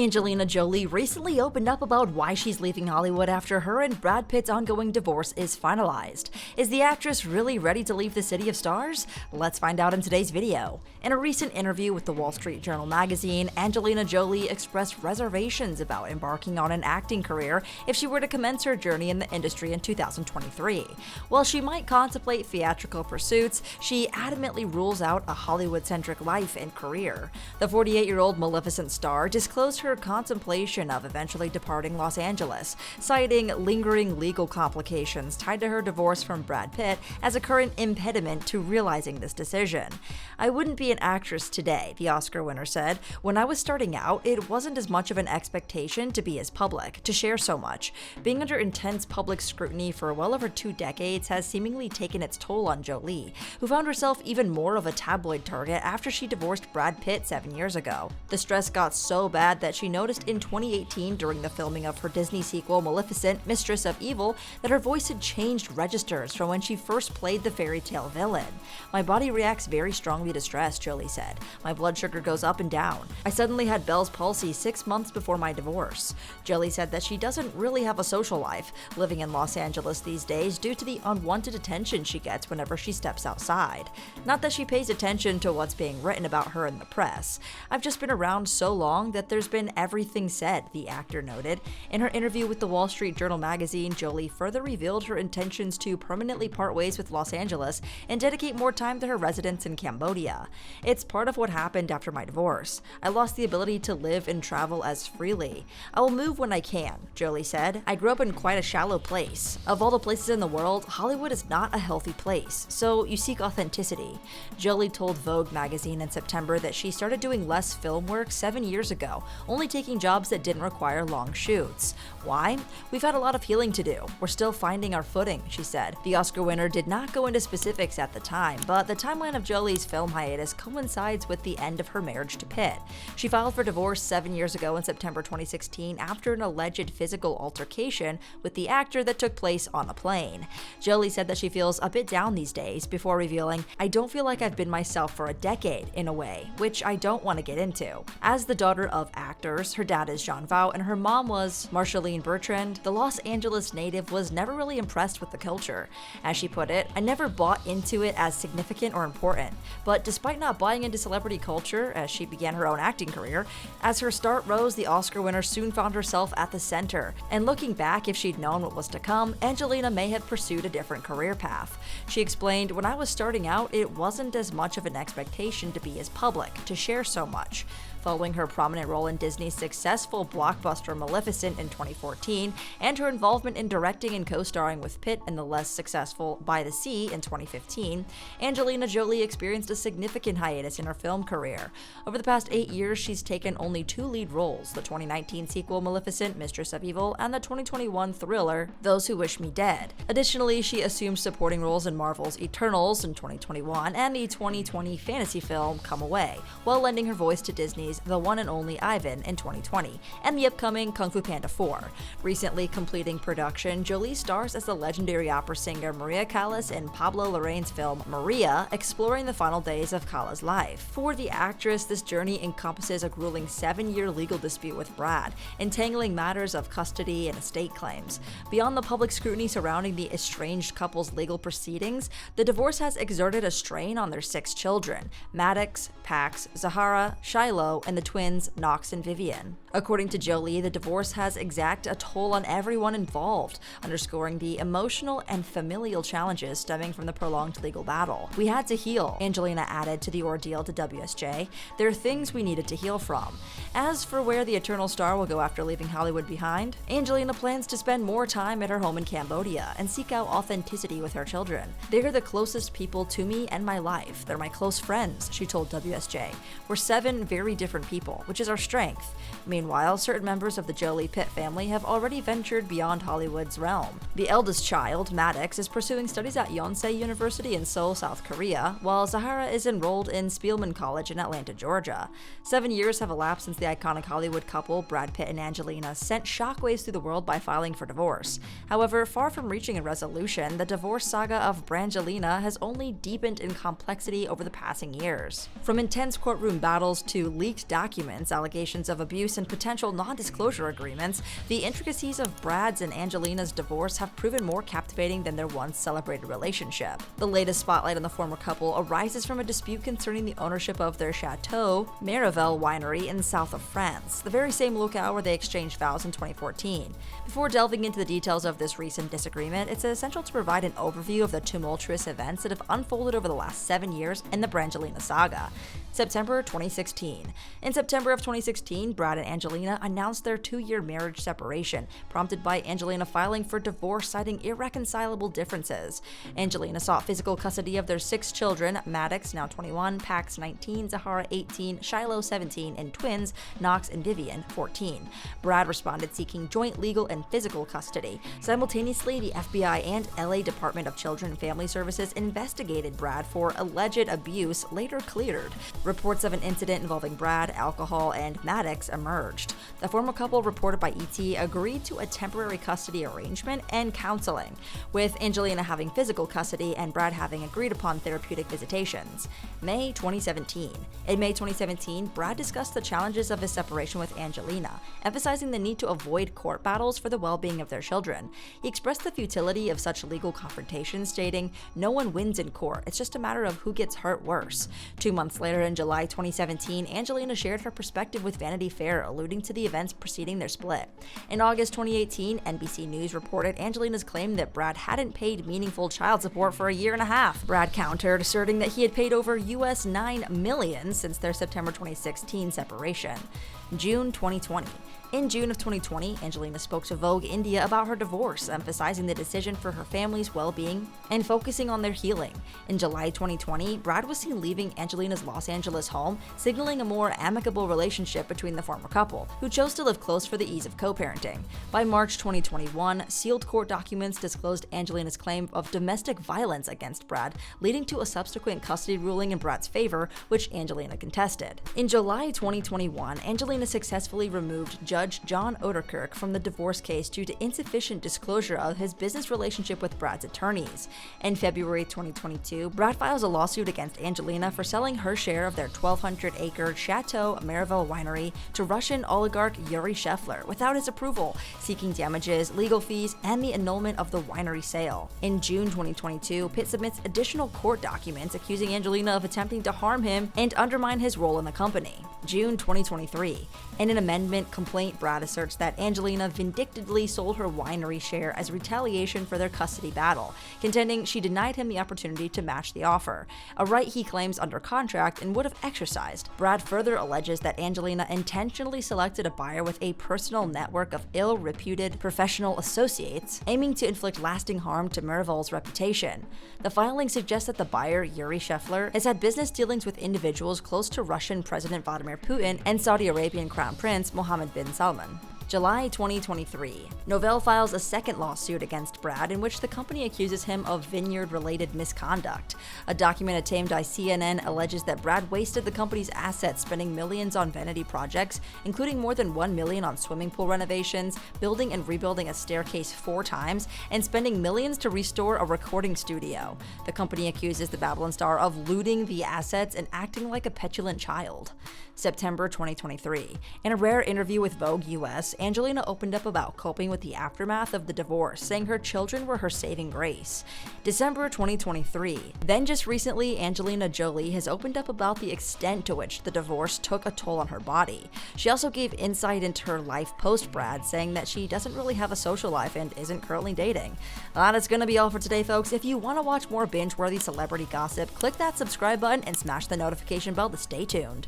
Angelina Jolie recently opened up about why she's leaving Hollywood after her and Brad Pitt's ongoing divorce is finalized. Is the actress really ready to leave the city of stars? Let's find out in today's video. In a recent interview with the Wall Street Journal magazine, Angelina Jolie expressed reservations about embarking on an acting career if she were to commence her journey in the industry in 2023. While she might contemplate theatrical pursuits, she adamantly rules out a Hollywood-centric life and career. The 48-year-old Maleficent star disclosed her contemplation of eventually departing Los Angeles, citing lingering legal complications tied to her divorce from Brad Pitt as a current impediment to realizing this decision. "I wouldn't be an actress today," the Oscar winner said. "When I was starting out, it wasn't as much of an expectation to be as public, to share so much. Being under intense public scrutiny for well over 2 decades has seemingly taken its toll on Jolie, who found herself even more of a tabloid target after she divorced Brad Pitt 7 years ago. The stress got so bad that she noticed in 2018 during the filming of her Disney sequel Maleficent, Mistress of Evil, that her voice had changed registers from when she first played the fairy tale villain. My body reacts very strongly to stress," Jolie said. "My blood sugar goes up and down. I suddenly had Bell's palsy 6 months before my divorce." Jolie said that she doesn't really have a social life, living in Los Angeles these days due to the unwanted attention she gets whenever she steps outside. Not that she pays attention to what's being written about her in the press. "I've just been around so long that there's been everything said," the actor noted. In her interview with the Wall Street Journal magazine, Jolie further revealed her intentions to permanently part ways with Los Angeles and dedicate more time to her residence in Cambodia. "It's part of what happened after my divorce. I lost the ability to live and travel as freely. I will move when I can," Jolie said. "I grew up in quite a shallow place. Of all the places in the world, Hollywood is not a healthy place, so you seek authenticity." Jolie told Vogue magazine in September that she started doing less film work 7 years ago, only taking jobs that didn't require long shoots. "Why? We've had a lot of healing to do. We're still finding our footing," she said. The Oscar winner did not go into specifics at the time, but the timeline of Jolie's film hiatus coincides with the end of her marriage to Pitt. She filed for divorce 7 years ago in September 2016 after an alleged physical altercation with the actor that took place on a plane. Jolie said that she feels a bit down these days before revealing, "I don't feel like I've been myself for a decade, in a way, which I don't want to get into." As the daughter of actors, her dad is John Voight and her mom was Marshalline Bertrand, the Los Angeles native was never really impressed with the culture. As she put it, "I never bought into it as significant or important." But despite not buying into celebrity culture as she began her own acting career, as her start rose, the Oscar winner soon found herself at the center. And looking back, if she'd known what was to come, Angelina may have pursued a different career path. She explained, "When I was starting out, it wasn't as much of an expectation to be as public, to share so much." Following her prominent role in Disney's successful blockbuster Maleficent in 2014 and her involvement in directing and co-starring with Pitt in the less successful By the Sea in 2015, Angelina Jolie experienced a significant hiatus in her film career. Over the past 8 years, she's taken only 2 lead roles, the 2019 sequel Maleficent, Mistress of Evil, and the 2021 thriller Those Who Wish Me Dead. Additionally, she assumed supporting roles in Marvel's Eternals in 2021 and the 2020 fantasy film Come Away, while lending her voice to Disney's The One and Only Ivan in 2020, and the upcoming Kung Fu Panda 4. Recently completing production, Jolie stars as the legendary opera singer Maria Callas in Pablo Larraín's film Maria, exploring the final days of Callas' life. For the actress, this journey encompasses a grueling 7-year legal dispute with Brad, entangling matters of custody and estate claims. Beyond the public scrutiny surrounding the estranged couple's legal proceedings, the divorce has exerted a strain on their 6 children: Maddox, Pax, Zahara, Shiloh, and the twins Knox and Vivian. According to Jolie, the divorce has exacted a toll on everyone involved, underscoring the emotional and familial challenges stemming from the prolonged legal battle. "We had to heal," Angelina added to the ordeal to WSJ. "There are things we needed to heal from." As for where the eternal star will go after leaving Hollywood behind, Angelina plans to spend more time at her home in Cambodia and seek out authenticity with her children. "They're the closest people to me and my life. They're my close friends," she told WSJ. "We're 7 very different people, which is our strength." Meanwhile, certain members of the Jolie Pitt family have already ventured beyond Hollywood's realm. The eldest child, Maddox, is pursuing studies at Yonsei University in Seoul, South Korea, while Zahara is enrolled in Spielman College in Atlanta, Georgia. 7 years have elapsed since the iconic Hollywood couple, Brad Pitt and Angelina, sent shockwaves through the world by filing for divorce. However, far from reaching a resolution, the divorce saga of Brangelina has only deepened in complexity over the passing years. From intense courtroom battles to leaked leaked documents, allegations of abuse, and potential non-disclosure agreements, the intricacies of Brad's and Angelina's divorce have proven more captivating than their once celebrated relationship. The latest spotlight on the former couple arises from a dispute concerning the ownership of their chateau, Unravel winery in the south of France, the very same locale where they exchanged vows in 2014. Before delving into the details of this recent disagreement, it's essential to provide an overview of the tumultuous events that have unfolded over the last 7 years in the Angelina saga. September 2016. In September of 2016, Brad and Angelina announced their 2-year marriage separation, prompted by Angelina filing for divorce citing irreconcilable differences. Angelina sought physical custody of their 6 children, Maddox, now 21, Pax, 19, Zahara, 18, Shiloh, 17, and twins, Knox and Vivian, 14. Brad responded seeking joint legal and physical custody. Simultaneously, the FBI and LA Department of Children and Family Services investigated Brad for alleged abuse, later cleared. Reports of an incident involving Brad, alcohol, and Maddox emerged. The former couple, reported by ET, agreed to a temporary custody arrangement and counseling, with Angelina having physical custody and Brad having agreed upon therapeutic visitations. May 2017. In May 2017, Brad discussed the challenges of his separation with Angelina, emphasizing the need to avoid court battles for the well-being of their children. He expressed the futility of such legal confrontations, stating, "No one wins in court, it's just a matter of who gets hurt worse." 2 months later, in July 2017, Angelina shared her perspective with Vanity Fair, alluding to the events preceding their split. In August 2018, NBC News reported Angelina's claim that Brad hadn't paid meaningful child support for a year and a half. Brad countered, asserting that he had paid over US $9 million since their September 2016 separation. June 2020. In June of 2020, Angelina spoke to Vogue India about her divorce, emphasizing the decision for her family's well-being and focusing on their healing. In July 2020, Brad was seen leaving Angelina's Los Angeles home, signaling a more amicable relationship between the former couple, who chose to live close for the ease of co-parenting. By March 2021, sealed court documents disclosed Angelina's claim of domestic violence against Brad, leading to a subsequent custody ruling in Brad's favor, which Angelina contested. In July 2021, Angelina successfully removed Judge John Oderkirk from the divorce case due to insufficient disclosure of his business relationship with Brad's attorneys. In February 2022, Brad files a lawsuit against Angelina for selling her share of their 1,200-acre Chateau Unravel winery to Russian oligarch Yuri Shefler without his approval, seeking damages, legal fees, and the annulment of the winery sale. In June 2022, Pitt submits additional court documents accusing Angelina of attempting to harm him and undermine his role in the company. June 2023. In an amendment complaint, Brad asserts that Angelina vindictively sold her winery share as retaliation for their custody battle, contending she denied him the opportunity to match the offer, a right he claims under contract and would have exercised. Brad further alleges that Angelina intentionally selected a buyer with a personal network of ill-reputed professional associates, aiming to inflict lasting harm to Unravel's reputation. The filing suggests that the buyer, Yuri Shefler, has had business dealings with individuals close to Russian President Vladimir Putin and Saudi Arabian Crown Prince Mohammed bin Salman. July 2023. Novell files a second lawsuit against Brad in which the company accuses him of vineyard-related misconduct. A document obtained by CNN alleges that Brad wasted the company's assets, spending millions on vanity projects, including more than $1 million on swimming pool renovations, building and rebuilding a staircase 4 times, and spending millions to restore a recording studio. The company accuses the Babylon star of looting the assets and acting like a petulant child. September 2023. In a rare interview with Vogue US, Angelina opened up about coping with the aftermath of the divorce, saying her children were her saving grace. December 2023. Then just recently, Angelina Jolie has opened up about the extent to which the divorce took a toll on her body. She also gave insight into her life post-Brad, saying that she doesn't really have a social life and isn't currently dating. That's gonna be all for today, folks. If you want to watch more binge-worthy celebrity gossip, click that subscribe button and smash the notification bell to stay tuned.